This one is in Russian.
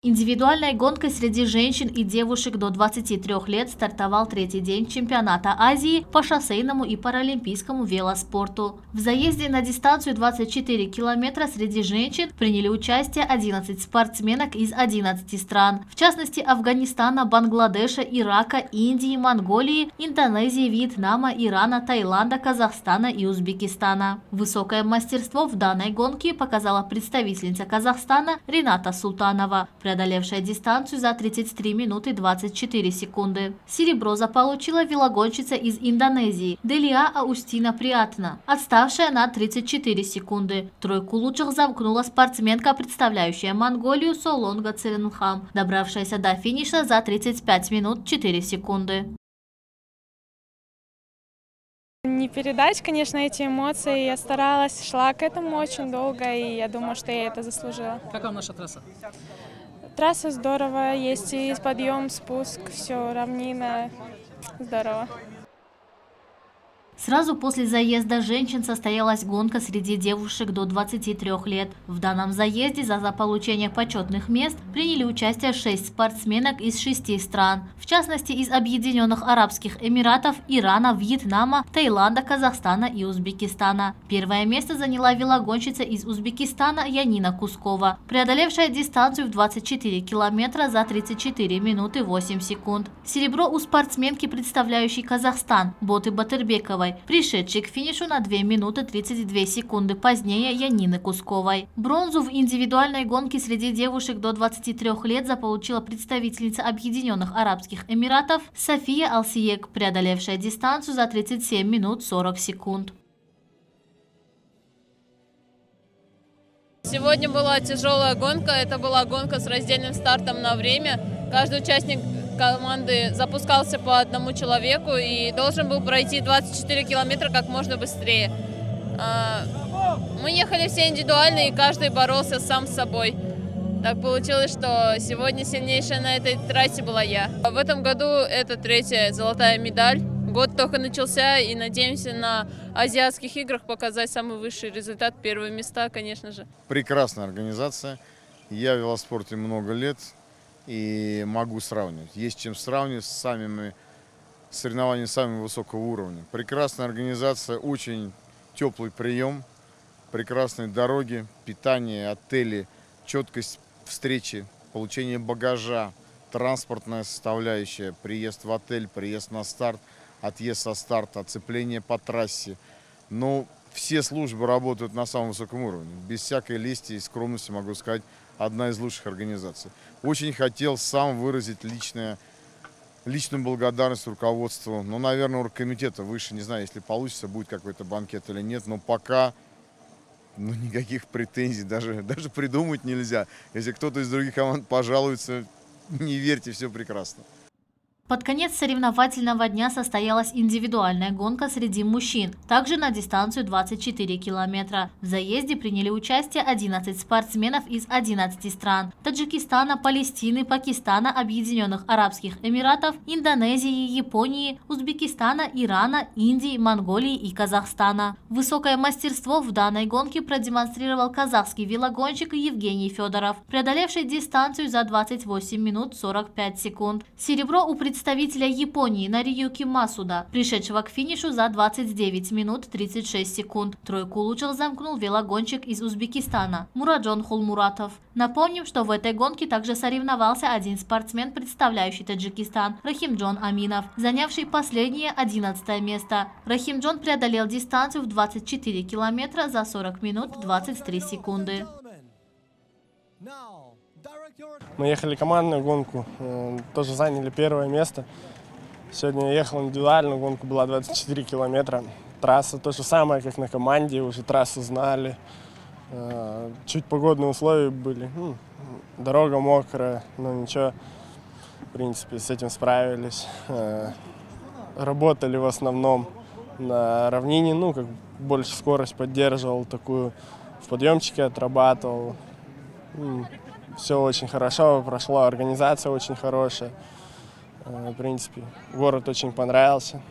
Индивидуальной гонкой среди женщин и девушек до 23 лет стартовал третий день чемпионата Азии по шоссейному и паралимпийскому велоспорту. В заезде на дистанцию 24 километра среди женщин приняли участие 11 спортсменок из 11 стран, в частности Афганистана, Бангладеша, Ирака, Индии, Монголии, Индонезии, Вьетнама, Ирана, Таиланда, Казахстана и Узбекистана. Высокое мастерство в данной гонке показала представительница Казахстана Рената Султанова, преодолевшая дистанцию за 33 минуты 24 секунды. Серебро заполучила велогонщица из Индонезии Делия Аустина Приятна, отставшая на 34 секунды. Тройку лучших замкнула спортсменка, представляющая Монголию Солонга Цевенхам, добравшаяся до финиша за 35 минут 4 секунды. Не передать, конечно, эти эмоции. Я старалась, шла к этому очень долго, и я думаю, что я это заслужила. Как вам наша трасса? Трасса здорово, есть и подъем, спуск, все, равнина, здорово. Сразу после заезда женщин состоялась гонка среди девушек до 23 лет. В данном заезде за получение почетных мест приняли участие 6 спортсменок из 6 стран, в частности из Объединенных Арабских Эмиратов, Ирана, Вьетнама, Таиланда, Казахстана и Узбекистана. Первое место заняла велогонщица из Узбекистана Янина Кускова, преодолевшая дистанцию в 24 километра за 34 минуты 8 секунд. Серебро у спортсменки, представляющей Казахстан, Боты Батырбековой, пришедшей к финишу на 2 минуты 32 секунды позднее Янины Кусковой. Бронзу в индивидуальной гонке среди девушек до 23 лет заполучила представительница Объединенных Арабских Эмиратов София Алсиек, преодолевшая дистанцию за 37 минут 40 секунд. Сегодня была тяжелая гонка, это была гонка с раздельным стартом на время. Каждый участник команды запускался по одному человеку и должен был пройти 24 километра как можно быстрее. Мы ехали все индивидуально, и каждый боролся сам с собой. Так получилось, что сегодня сильнейшая на этой трассе была я. В этом году это 3-я золотая медаль. Год только начался, и надеемся на азиатских играх показать самый высший результат, первые места, конечно же. Прекрасная организация. Я в велоспорте много лет и могу сравнивать. Есть чем сравнивать с самими соревнованиями самого высокого уровня. Прекрасная организация, очень теплый прием, прекрасные дороги, питание, отели, четкость встречи, получение багажа, транспортная составляющая, приезд в отель, приезд на старт, отъезд со старта, оцепление по трассе. Но все службы работают на самом высоком уровне. Без всякой лести и скромности могу сказать, одна из лучших организаций. Очень хотел сам выразить личную благодарность руководству. Ну, наверное, оргкомитета выше, не знаю, если получится, будет какой-то банкет или нет. Но пока никаких претензий даже придумать нельзя. Если кто-то из других команд пожалуется, не верьте, все прекрасно. Под конец соревновательного дня состоялась индивидуальная гонка среди мужчин, также на дистанцию 24 километра. В заезде приняли участие 11 спортсменов из 11 стран – Таджикистана, Палестины, Пакистана, Объединенных Арабских Эмиратов, Индонезии, Японии, Узбекистана, Ирана, Индии, Монголии и Казахстана. Высокое мастерство в данной гонке продемонстрировал казахский велогонщик Евгений Федоров, преодолевший дистанцию за 28 минут 45 секунд. Серебро у представителя Японии Нариюки Масуда, пришедшего к финишу за 29 минут 36 секунд. Тройку лучших замкнул велогонщик из Узбекистана Мураджон Хулмуратов. Напомним, что в этой гонке также соревновался один спортсмен, представляющий Таджикистан, Рахимджон Аминов, занявший последнее 11 место. Рахимджон преодолел дистанцию в 24 километра за 40 минут 23 секунды. Мы ехали командную гонку, тоже заняли первое место. Сегодня я ехал индивидуально, гонка была 24 километра. Трасса то же самое, как на команде, уже трассу знали. Чуть погодные условия были, дорога мокрая, но ничего, в принципе, с этим справились. Работали в основном на равнине, как больше скорость поддерживал, такую в подъемчике отрабатывал. Все очень хорошо прошло, организация очень хорошая. В принципе, город очень понравился.